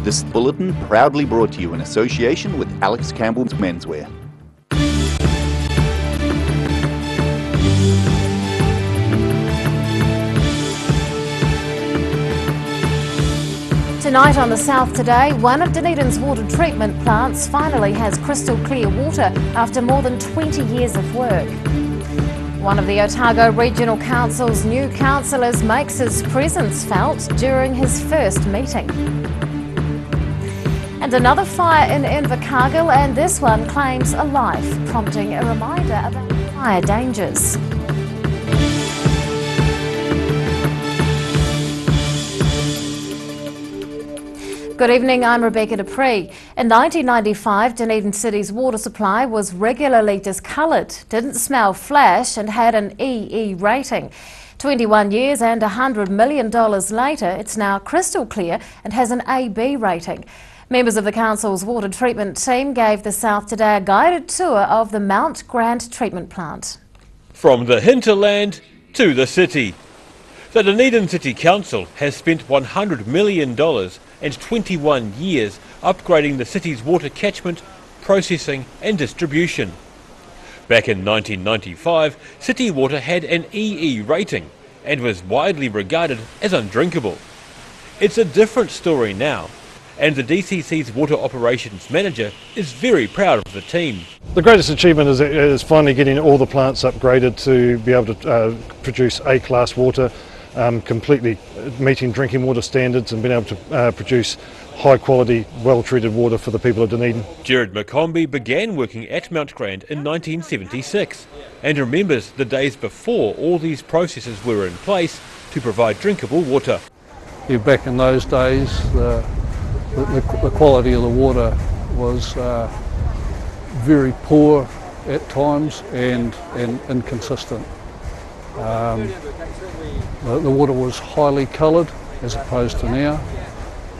This bulletin proudly brought to you in association with Alex Campbell's Menswear. Tonight on The South Today, one of Dunedin's water treatment plants finally has crystal clear water after more than 20 years of work. One of the Otago Regional Council's new councillors makes his presence felt during his first meeting. And another fire in Invercargill, and this one claims a life, prompting a reminder about fire dangers. Good evening, I'm Rebecca Dupree. In 1995, Dunedin City's water supply was regularly discoloured, didn't smell flash and had an EE rating. 21 years and $100 million later, it's now crystal clear and has an AB rating. Members of the council's water treatment team gave The South Today a guided tour of the Mount Grant treatment plant. From the hinterland to the city. The Dunedin City Council has spent $100 million and 21 years upgrading the city's water catchment, processing and distribution. Back in 1995, city water had an EE rating and was widely regarded as undrinkable. It's a different story now, and the DCC's water operations manager is very proud of the team. The greatest achievement is finally getting all the plants upgraded to be able to produce A-class water, completely meeting drinking water standards and being able to produce high quality, well treated water for the people of Dunedin. Gerard McCombie began working at Mount Grant in 1976 and remembers the days before all these processes were in place to provide drinkable water. Yeah, back in those days, the quality of the water was very poor at times and inconsistent. The water was highly coloured as opposed to now,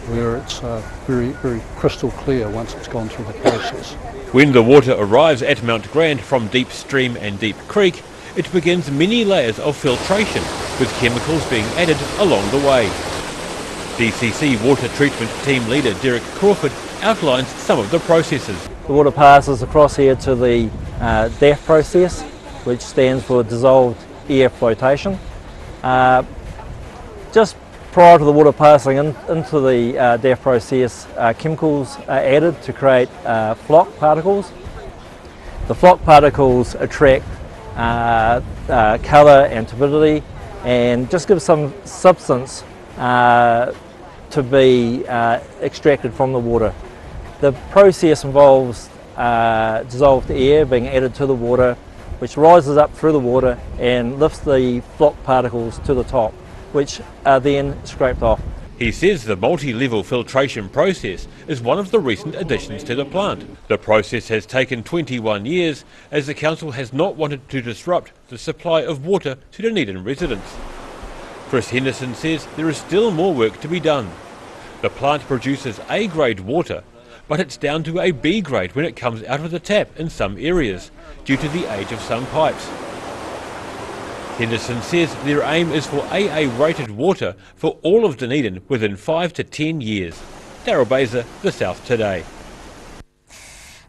where it's very, very crystal clear once it's gone through the process. When the water arrives at Mount Grant from Deep Stream and Deep Creek, it begins many layers of filtration, with chemicals being added along the way. DCC Water Treatment Team Leader Derek Crawford outlines some of the processes. The water passes across here to the DAF process, which stands for Dissolved Air Flotation. Just prior to the water passing into the DAF process, chemicals are added to create flock particles. The flock particles attract colour and turbidity and just give some substance to be extracted from the water. The process involves dissolved air being added to the water, which rises up through the water and lifts the flock particles to the top, which are then scraped off. He says the multi-level filtration process is one of the recent additions to the plant. The process has taken 21 years as the council has not wanted to disrupt the supply of water to Dunedin residents. Chris Henderson says there is still more work to be done. The plant produces A-grade water, but it's down to a B grade when it comes out of the tap in some areas, due to the age of some pipes. Henderson says their aim is for AA rated water for all of Dunedin within 5 to 10 years. Daryl Baser, The South Today.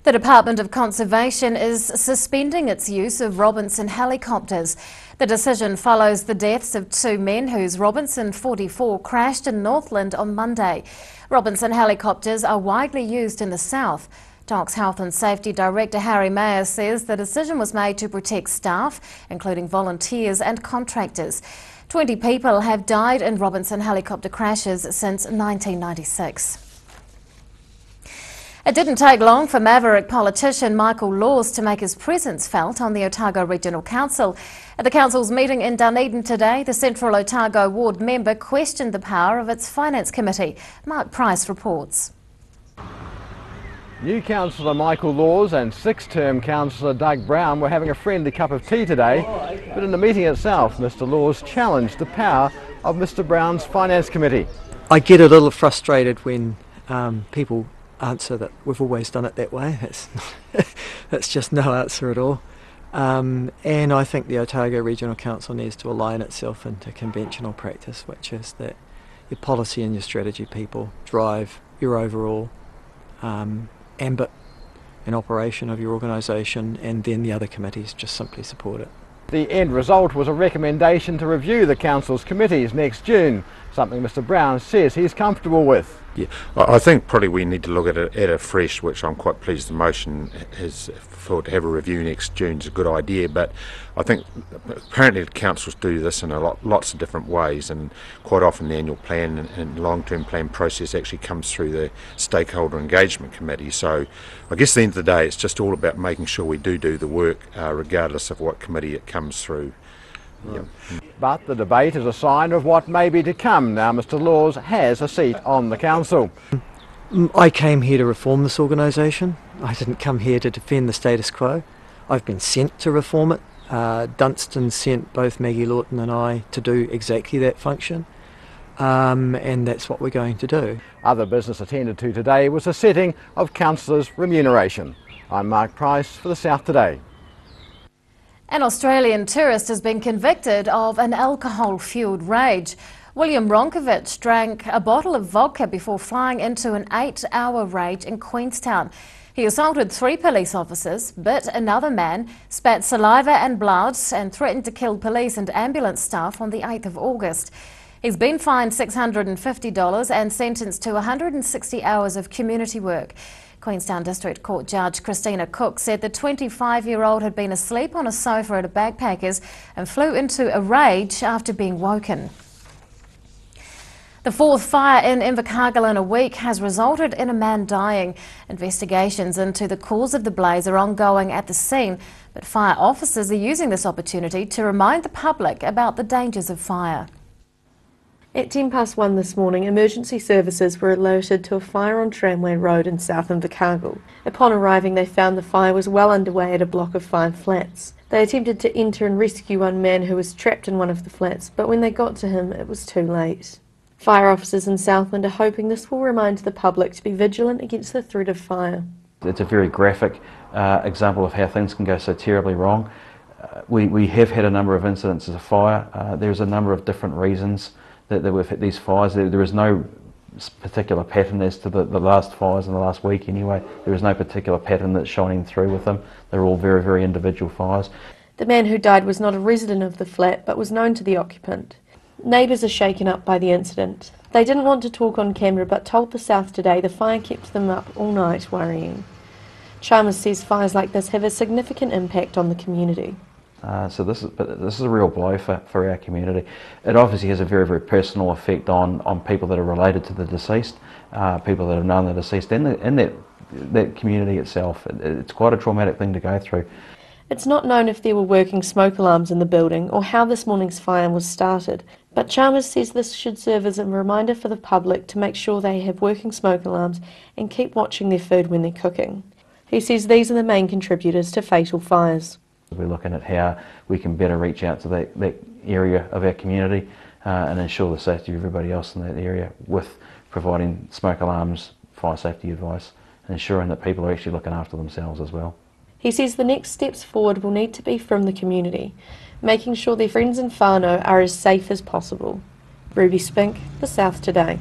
The Department of Conservation is suspending its use of Robinson helicopters. The decision follows the deaths of two men whose Robinson 44 crashed in Northland on Monday. Robinson helicopters are widely used in the south. DOC's Health and Safety Director Harry Mayer says the decision was made to protect staff, including volunteers and contractors. 20 people have died in Robinson helicopter crashes since 1996. It didn't take long for maverick politician Michael Laws to make his presence felt on the Otago Regional Council. At the council's meeting in Dunedin today, the Central Otago ward member questioned the power of its finance committee. Mark Price reports. New councillor Michael Laws and six-term councillor Doug Brown were having a friendly cup of tea today, but in the meeting itself, Mr Laws challenged the power of Mr Brown's finance committee. I get a little frustrated when people answer that we've always done it that way. That's just no answer at all. And I think the Otago Regional Council needs to align itself into conventional practice, which is that your policy and your strategy people drive your overall ambit and operation of your organisation, and then the other committees just simply support it. The end result was a recommendation to review the Council's committees next June, something Mr Brown says he's comfortable with. Yeah, I think probably we need to look at it afresh, which I'm quite pleased the motion is for to have a review next June is a good idea, but I think apparently the councils do this in lots of different ways, and quite often the annual plan and long-term plan process actually comes through the stakeholder engagement committee. So I guess at the end of the day it's just all about making sure we do the work regardless of what committee it comes through. Yep. But the debate is a sign of what may be to come now Mr Laws has a seat on the council. I came here to reform this organisation. I didn't come here to defend the status quo. I've been sent to reform it. Dunstan sent both Maggie Lawton and I to do exactly that function, and that's what we're going to do. Other business attended to today was the setting of councillors' remuneration. I'm Mark Price for the South Today. An Australian tourist has been convicted of an alcohol-fuelled rage. William Ronkovich drank a bottle of vodka before flying into an 8-hour rage in Queenstown. He assaulted 3 police officers, bit another man, spat saliva and blood, and threatened to kill police and ambulance staff on the 8th of August. He's been fined $650 and sentenced to 160 hours of community work. Queenstown District Court Judge Christina Cook said the 25-year-old had been asleep on a sofa at a backpackers and flew into a rage after being woken. The 4th fire in Invercargill in a week has resulted in a man dying. Investigations into the cause of the blaze are ongoing at the scene, but fire officers are using this opportunity to remind the public about the dangers of fire. At 1:10 this morning, emergency services were alerted to a fire on Tramway Road in South Invercargill. Upon arriving, they found the fire was well underway at a block of 5 flats. They attempted to enter and rescue one man who was trapped in one of the flats, but when they got to him, it was too late. Fire officers in Southland are hoping this will remind the public to be vigilant against the threat of fire. It's a very graphic example of how things can go so terribly wrong. We have had a number of incidences of fire. There's a number of different reasons that we've hit these fires. There is no particular pattern as to the last fires in the last week anyway. There is no particular pattern that's shining through with them. They're all very, very individual fires. The man who died was not a resident of the flat but was known to the occupant. Neighbours are shaken up by the incident. They didn't want to talk on camera but told the South Today the fire kept them up all night worrying. Chalmers says fires like this have a significant impact on the community. So this is a real blow for our community. It obviously has a very, very personal effect on people that are related to the deceased, people that have known the deceased, and that community itself. It's quite a traumatic thing to go through. It's not known if there were working smoke alarms in the building or how this morning's fire was started, but Chalmers says this should serve as a reminder for the public to make sure they have working smoke alarms and keep watching their food when they're cooking. He says these are the main contributors to fatal fires. We're looking at how we can better reach out to that area of our community and ensure the safety of everybody else in that area with providing smoke alarms, fire safety advice, and ensuring that people are actually looking after themselves as well. He says the next steps forward will need to be from the community, making sure their friends and whānau are as safe as possible. Ruby Spink, The South Today.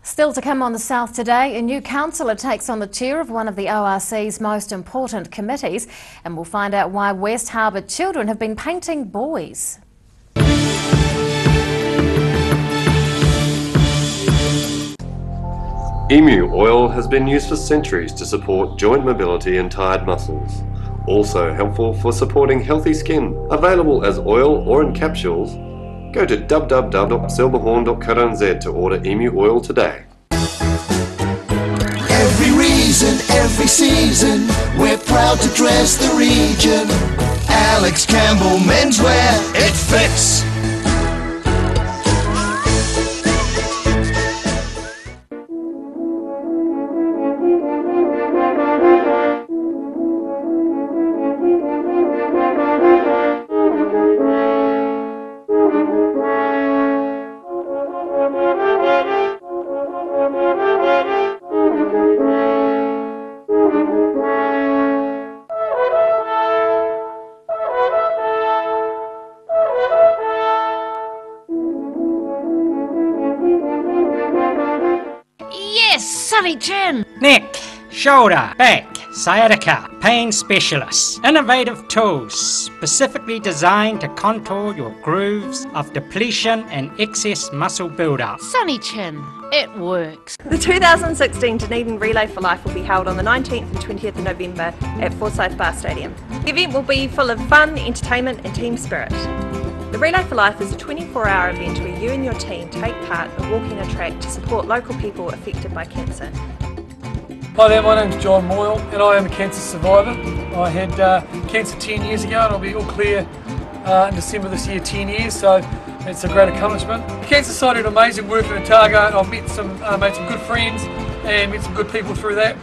Still to come on The South Today, a new councillor takes on the chair of one of the ORC's most important committees, and we'll find out why West Harbour children have been painting buoys. Emu oil has been used for centuries to support joint mobility and tired muscles. Also helpful for supporting healthy skin. Available as oil or in capsules. Go to www.silverhorn.co.nz to order emu oil today. Every reason, every season, we're proud to dress the region. Alex Campbell Menswear, it fits. Sunny chin. Neck, shoulder, back, sciatica, pain specialists. Innovative tools specifically designed to contour your grooves of depletion and excess muscle buildup. Sunny chin. It works. The 2016 Dunedin Relay for Life will be held on the 19th and 20th of November at Forsyth Bar Stadium. The event will be full of fun, entertainment and team spirit. The Relay for Life is a 24-hour event where you and your team take part in walking a track to support local people affected by cancer. Hi there, my name's John Moyle and I am a cancer survivor. I had cancer 10 years ago and I'll be all clear in December this year, 10 years, so it's a great accomplishment. The Cancer Society did amazing work in Otago and I've made some good friends and met some good people through that.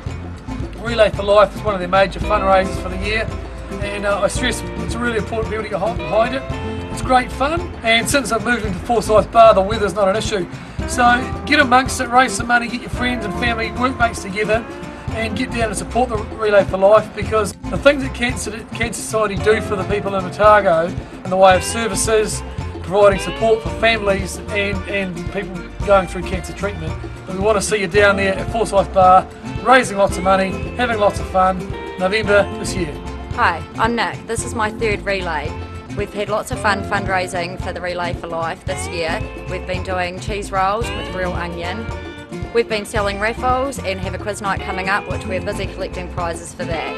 Relay for Life is one of their major fundraisers for the year, and I stress it's really important people to get behind it. It's great fun, and since I've moved into Forsyth Bar, the weather's not an issue. So get amongst it, raise some money, get your friends and family, workmates together and get down and support the Relay for Life, because the things that Cancer Society do for the people in Otago in the way of services, providing support for families and people going through cancer treatment. But we want to see you down there at Forsyth Bar, raising lots of money, having lots of fun, November this year. Hi, I'm Nick. This is my third relay. We've had lots of fun fundraising for the Relay for Life this year. We've been doing cheese rolls with real onion. We've been selling raffles and have a quiz night coming up, which we're busy collecting prizes for that.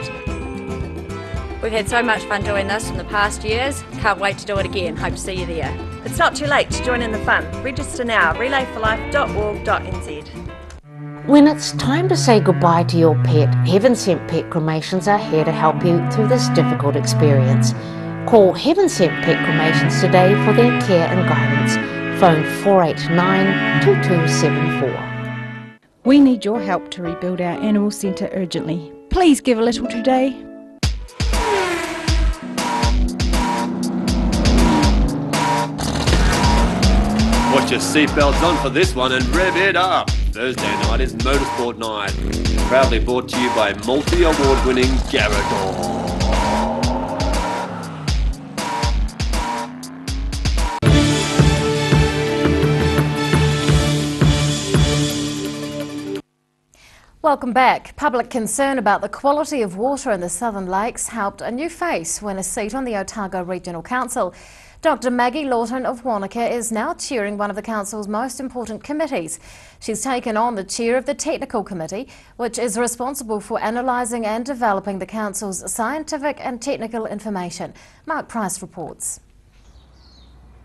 We've had so much fun doing this in the past years. Can't wait to do it again. Hope to see you there. It's not too late to join in the fun. Register now, relayforlife.org.nz. When it's time to say goodbye to your pet, Heaven Sent Pet Cremations are here to help you through this difficult experience. Call Heaven Sent Pet Cremations today for their care and guidance. Phone 489 2274. We need your help to rebuild our animal centre urgently. Please give a little today. Put your seatbelts on for this one and rev it up. Thursday night is Motorsport Night. Proudly brought to you by multi-award winning Garador. Welcome back. Public concern about the quality of water in the Southern Lakes helped a new face win a seat on the Otago Regional Council. Dr Maggie Lawton of Wanaka is now chairing one of the Council's most important committees. She's taken on the chair of the Technical Committee, which is responsible for analysing and developing the Council's scientific and technical information. Mark Price reports.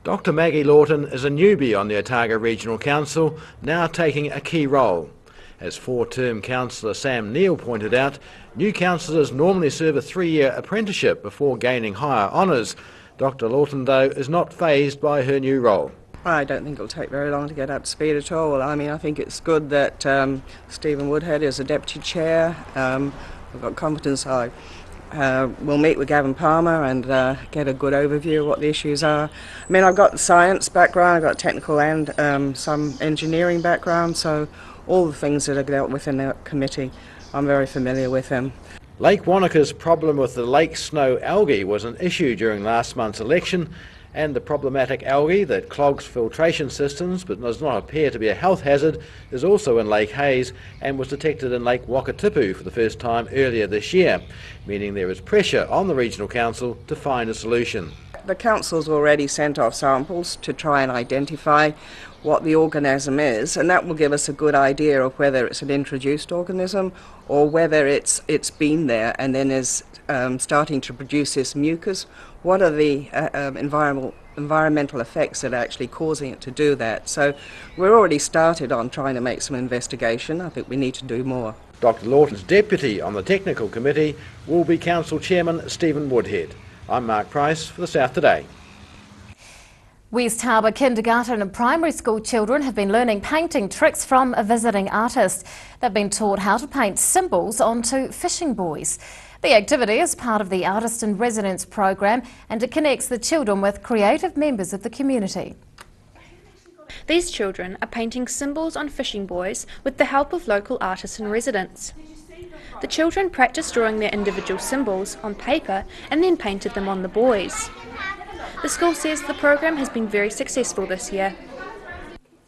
Dr Maggie Lawton is a newbie on the Otago Regional Council, now taking a key role. As four-term councillor Sam Neal pointed out, new councillors normally serve a 3-year apprenticeship before gaining higher honours. Dr Lawton, though, is not fazed by her new role. I don't think it'll take very long to get up to speed at all. I mean, I think it's good that Stephen Woodhead is a deputy chair. I've got confidence I will meet with Gavin Palmer and get a good overview of what the issues are. I mean, I've got the science background, I've got technical and some engineering background, so all the things that are dealt with in the committee, I'm very familiar with them. Lake Wanaka's problem with the lake snow algae was an issue during last month's election, and the problematic algae that clogs filtration systems but does not appear to be a health hazard is also in Lake Hayes and was detected in Lake Wakatipu for the first time earlier this year, meaning there is pressure on the Regional Council to find a solution. The council's already sent off samples to try and identify what the organism is, and that will give us a good idea of whether it's an introduced organism or whether it's been there and then is starting to produce this mucus. What are the environmental effects that are actually causing it to do that? So we're already started on trying to make some investigation. I think we need to do more. Dr Lawton's deputy on the Technical Committee will be Council Chairman Stephen Woodhead. I'm Mark Price for the South Today. West Harbour kindergarten and primary school children have been learning painting tricks from a visiting artist. They've been taught how to paint symbols onto fishing buoys. The activity is part of the Artist in Residence program and it connects the children with creative members of the community. These children are painting symbols on fishing buoys with the help of local artists in residence. The children practiced drawing their individual symbols on paper and then painted them on the buoys. The school says the program has been very successful this year.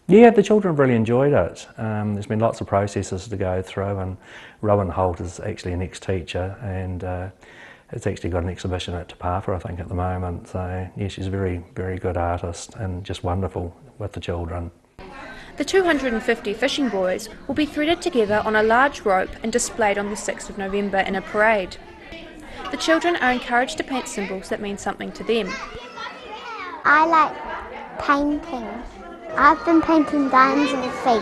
Yeah, the children have really enjoyed it. There's been lots of processes to go through, and Rowan Holt is actually an ex-teacher, and it's actually got an exhibition at Te Pāwhara, I think, at the moment. So yeah, she's a very, very good artist and just wonderful with the children. The 250 fishing buoys will be threaded together on a large rope and displayed on the 6th of November in a parade. The children are encouraged to paint symbols that mean something to them. I like painting. I've been painting diamonds and feet.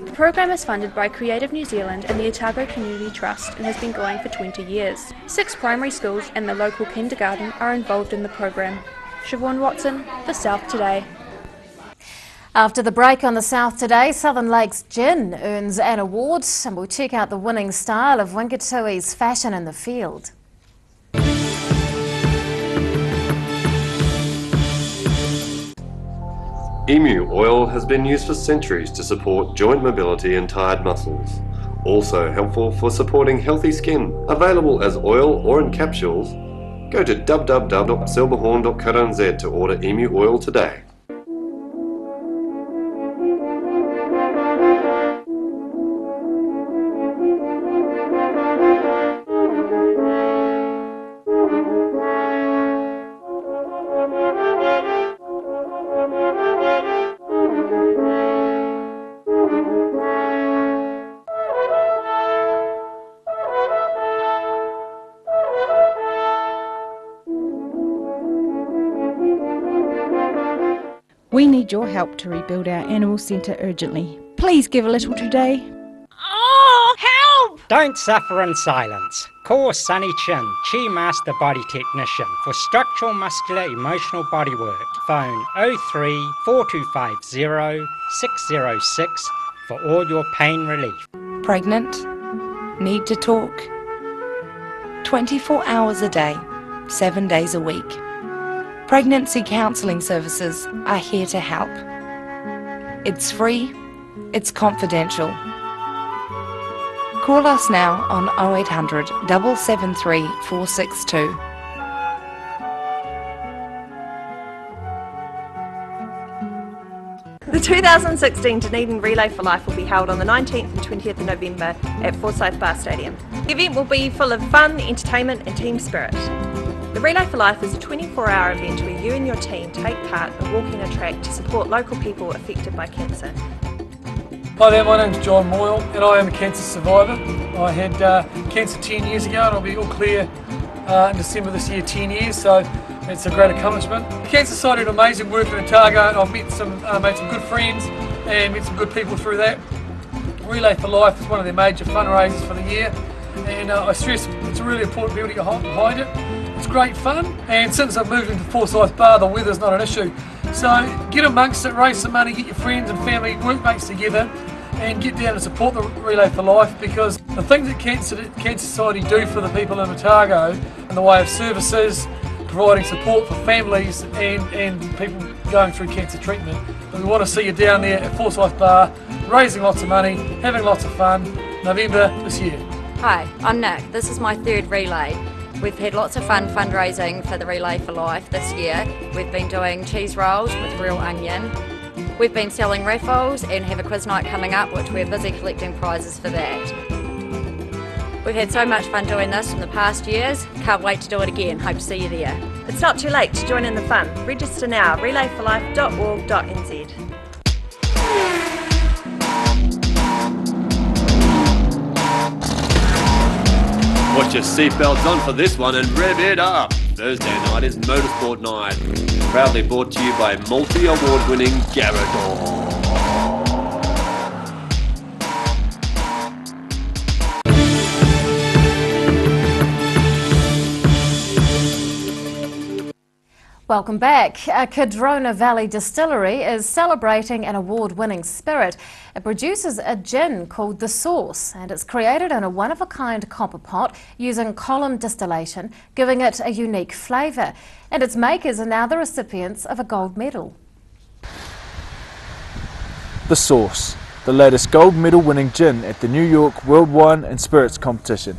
The program is funded by Creative New Zealand and the Otago Community Trust and has been going for 20 years. 6 primary schools and the local kindergarten are involved in the program. Siobhan Watson, The South Today. After the break on The South Today, Southern Lakes Gin earns an award, and we'll check out the winning style of Wingatui's fashion in the field. Emu oil has been used for centuries to support joint mobility and tired muscles. Also helpful for supporting healthy skin. Available as oil or in capsules. Go to www.silverhorn.co.nz to order emu oil today. We need your help to rebuild our animal centre urgently. Please give a little today. Oh, help! Don't suffer in silence. Call Sunny Chin, Chi Master Body Technician for structural, muscular, emotional bodywork. Phone 03 4250 606 for all your pain relief. Pregnant? Need to talk? 24 hours a day, 7 days a week. Pregnancy counselling services are here to help. It's free, it's confidential. Call us now on 0800 773 462. The 2016 Dunedin Relay for Life will be held on the 19th and 20th of November at Forsyth Bar Stadium. The event will be full of fun, entertainment and team spirit. The Relay for Life is a 24-hour event where you and your team take part in walking a track to support local people affected by cancer. Hi there, my name's John Moyle and I am a cancer survivor. I had cancer 10 years ago and I'll be all clear in December this year, 10 years, so it's a great accomplishment. The Cancer Society did amazing work in Otago. I've met made some good friends and met some good people through that. Relay for Life is one of their major fundraisers for the year, and I stress it's a really important building behind it. It's great fun, and since I've moved into Forsyth Bar, the weather's not an issue. So get amongst it, raise some money, get your friends and family, workmates together, and get down and support the Relay for Life, because the things that Cancer Society do for the people in Otago in the way of services, providing support for families and people going through cancer treatment. But we want to see you down there at Forsyth Bar, raising lots of money, having lots of fun, November this year. Hi, I'm Nick. This is my third relay. We've had lots of fun fundraising for the Relay for Life this year. We've been doing cheese rolls with real onion. We've been selling raffles and have a quiz night coming up, which we're busy collecting prizes for that. We've had so much fun doing this in the past years. Can't wait to do it again. Hope to see you there. It's not too late to join in the fun. Register now, relayforlife.org.nz. Put your seatbelts on for this one and rev it up. Thursday night is Motorsport Night. Proudly brought to you by multi-award winning Garador. Welcome back. Cardrona Valley Distillery is celebrating an award-winning spirit. It produces a gin called The Source, and it's created in a one-of-a-kind copper pot using column distillation, giving it a unique flavour. And its makers are now the recipients of a gold medal. The Source, the latest gold medal winning gin at the New York World Wine and Spirits Competition.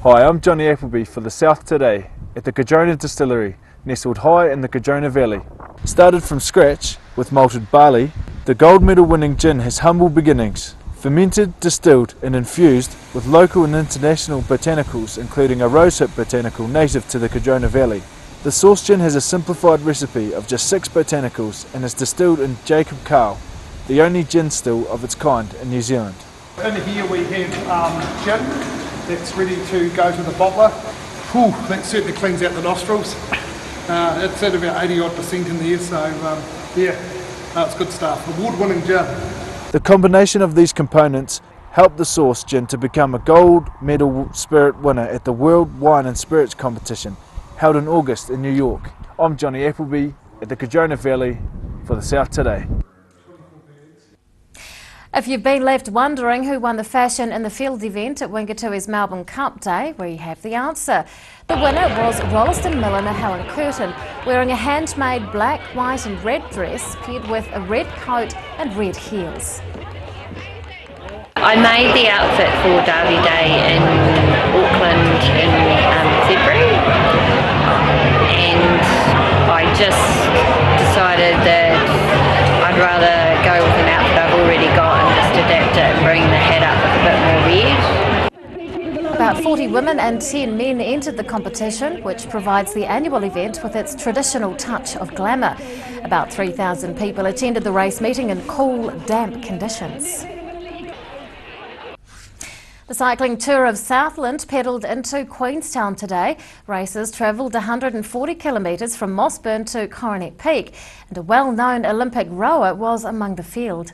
Hi, I'm Johnny Appleby for The South Today at the Cardrona Distillery, nestled high in the Cardrona Valley. Started from scratch with malted barley, The gold medal winning gin has humble beginnings. Fermented, distilled and infused with local and international botanicals, including a rosehip botanical native to the Cardrona Valley. The Source Gin has a simplified recipe of just 6 botanicals and is distilled in Jacob Carl, the only gin still of its kind in New Zealand. In here we have gin that's ready to go to the bottler. Whew, that certainly cleans out the nostrils. It's at about 80% in there, so it's good stuff. Award-winning gin. The combination of these components helped the Source Gin to become a gold medal spirit winner at the World Wine and Spirits Competition held in August in New York. I'm Johnny Appleby at the Cardrona Valley for the South Today. If you've been left wondering who won the Fashion in the Field event at Wingatui's Melbourne Cup Day, we have the answer. The winner was Rolleston milliner Helen Curtin, wearing a handmade black, white and red dress paired with a red coat and red heels. I made the outfit for Derby Day in Auckland in February, and I just decided that I'd rather go with an outfit I've already got and just adapt it and bring the hat up with a bit more red. About 40 women and 10 men entered the competition, which provides the annual event with its traditional touch of glamour. About 3,000 people attended the race meeting in cool, damp conditions. The cycling tour of Southland pedalled into Queenstown today. Racers travelled 140 kilometres from Mossburn to Coronet Peak, and a well-known Olympic rower was among the field.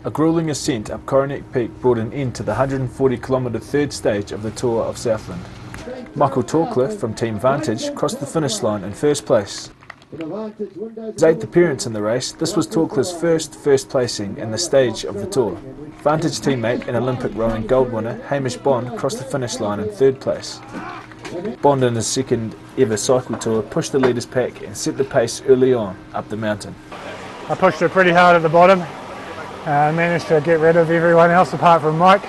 A gruelling ascent up Coronet Peak brought an end to the 140-kilometre third stage of the Tour of Southland. Michael Torcliffe from Team Vantage crossed the finish line in first place. His 8th appearance in the race, this was Torcliffe's first placing in the stage of the Tour. Vantage teammate and Olympic rowing gold winner Hamish Bond crossed the finish line in 3rd place. Bond in his 2nd ever cycle tour pushed the leaders pack and set the pace early on up the mountain. I pushed it pretty hard at the bottom. Managed to get rid of everyone else apart from Mike,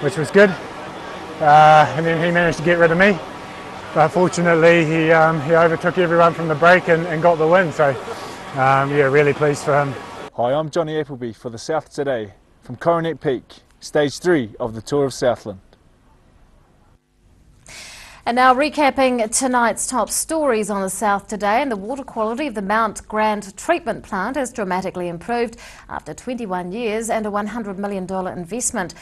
which was good. And then he managed to get rid of me. But fortunately, he overtook everyone from the break and got the win. So, really pleased for him. Hi, I'm Johnny Appleby for the South Today from Coronet Peak, Stage 3 of the Tour of Southland. And now recapping tonight's top stories on the South Today, and the water quality of the Mount Grant treatment plant has dramatically improved after 21 years and a $100 million investment.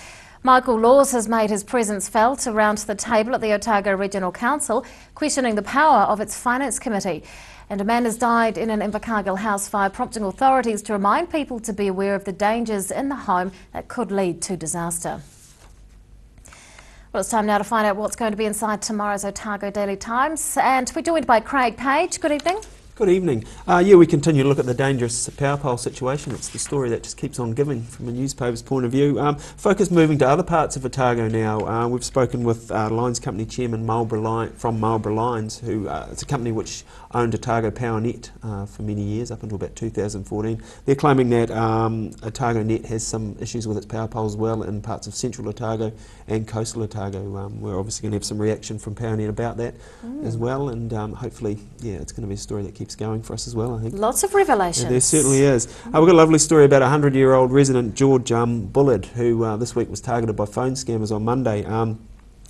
Michael Laws has made his presence felt around the table at the Otago Regional Council, questioning the power of its Finance Committee. And a man has died in an Invercargill house fire, prompting authorities to remind people to be aware of the dangers in the home that could lead to disaster. Well, it's time now to find out what's going to be inside tomorrow's Otago Daily Times. And we're joined by Craig Page. Good evening. Good evening. We continue to look at the dangerous power pole situation. It's the story that just keeps on giving from a newspaper's point of view. Focus moving to other parts of Otago now. We've spoken with Lines Company Chairman from Marlborough Lines, who it's a company which owned Otago Power Net for many years, up until about 2014. They're claiming that Otago Net has some issues with its power poles as well in parts of central Otago and coastal Otago. We're obviously going to have some reaction from Power Net about that as well, and hopefully, it's going to be a story that keeps going for us as well, I think. Lots of revelations. Yeah, there certainly is. We've got a lovely story about a 100-year-old resident, George Bullard, who this week was targeted by phone scammers on Monday.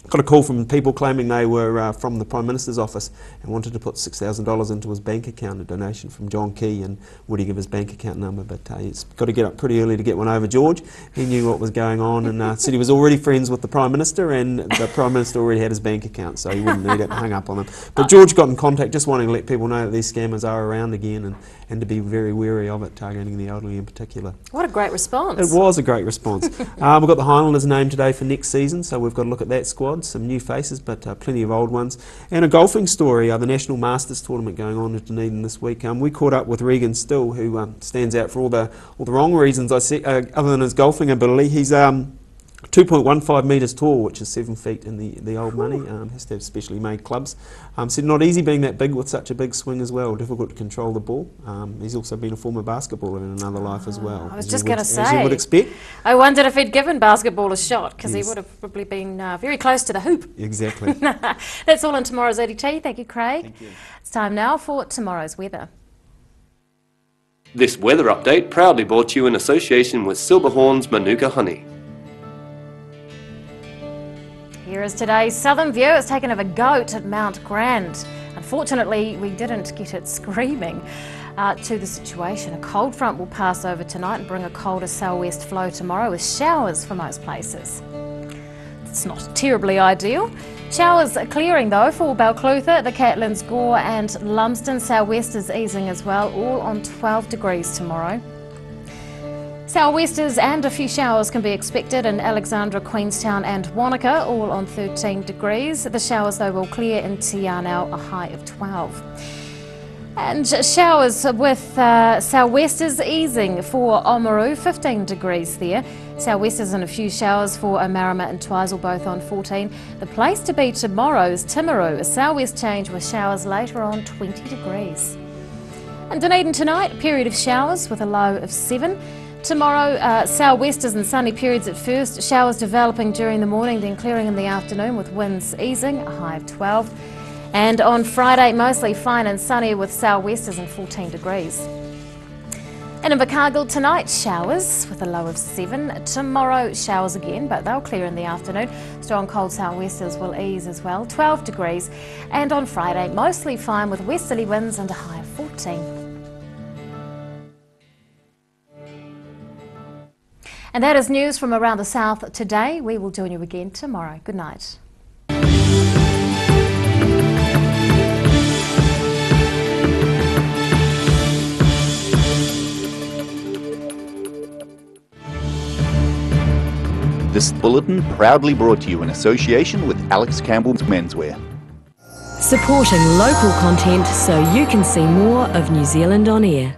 Got a call from people claiming they were from the Prime Minister's office and wanted to put $6,000 into his bank account, a donation from John Key, and would he give his bank account number, but he's got to get up pretty early to get one over George. He knew what was going on and said he was already friends with the Prime Minister, and the Prime Minister already had his bank account, so he wouldn't need it, hung up on them. But George got in contact just wanting to let people know that these scammers are around again and to be very wary of it, targeting the elderly in particular. What a great response. It was a great response. We've got the Highlanders named today for next season, so we've got to look at that squad. Some new faces, but plenty of old ones. And a golfing story, the National Masters tournament going on in Dunedin this week. We caught up with Regan Still, who stands out for all the wrong reasons, other than his golfing ability. He's 2.15 metres tall, which is 7 feet in the old money. Has to have specially made clubs. Said not easy being that big with such a big swing as well. Difficult to control the ball. He's also been a former basketballer in another life as well. I was just going to say. As you would expect. I wondered if he'd given basketball a shot, because he would have probably been very close to the hoop. Exactly. That's all in tomorrow's ODT. Thank you, Craig. Thank you. It's time now for tomorrow's weather. This weather update proudly brought to you in association with Silverhorn's Manuka Honey. Here is today's Southern View. It's taken of a goat at Mount Grant. Unfortunately, we didn't get it screaming to the situation. A cold front will pass over tonight and bring a colder southwest flow tomorrow with showers for most places. It's not terribly ideal. Showers are clearing though for Balclutha, the Catlins, Gore and Lumsden. Southwesters easing as well, all on 12 degrees tomorrow. Southwesters and a few showers can be expected in Alexandra, Queenstown and Wanaka, all on 13 degrees. The showers though will clear in Te Anau, a high of 12. And showers with southwesters easing for Oamaru, 15 degrees there. Southwesters and a few showers for Omarama and Twizel, both on 14. The place to be tomorrow is Timaru, a southwest change with showers later on, 20 degrees. And Dunedin tonight, a period of showers with a low of 7. Tomorrow, southwesters and sunny periods at first, showers developing during the morning, then clearing in the afternoon with winds easing, a high of 12. And on Friday, mostly fine and sunny with southwesters and 14 degrees. And in Invercargill tonight, showers with a low of 7. Tomorrow, showers again, but they'll clear in the afternoon. Strong cold southwesters will ease as well, 12 degrees. And on Friday, mostly fine with westerly winds and a high of 14. And that is news from around the south today. We will join you again tomorrow. Good night. This bulletin proudly brought to you in association with Alex Campbell's Menswear. Supporting local content so you can see more of New Zealand on air.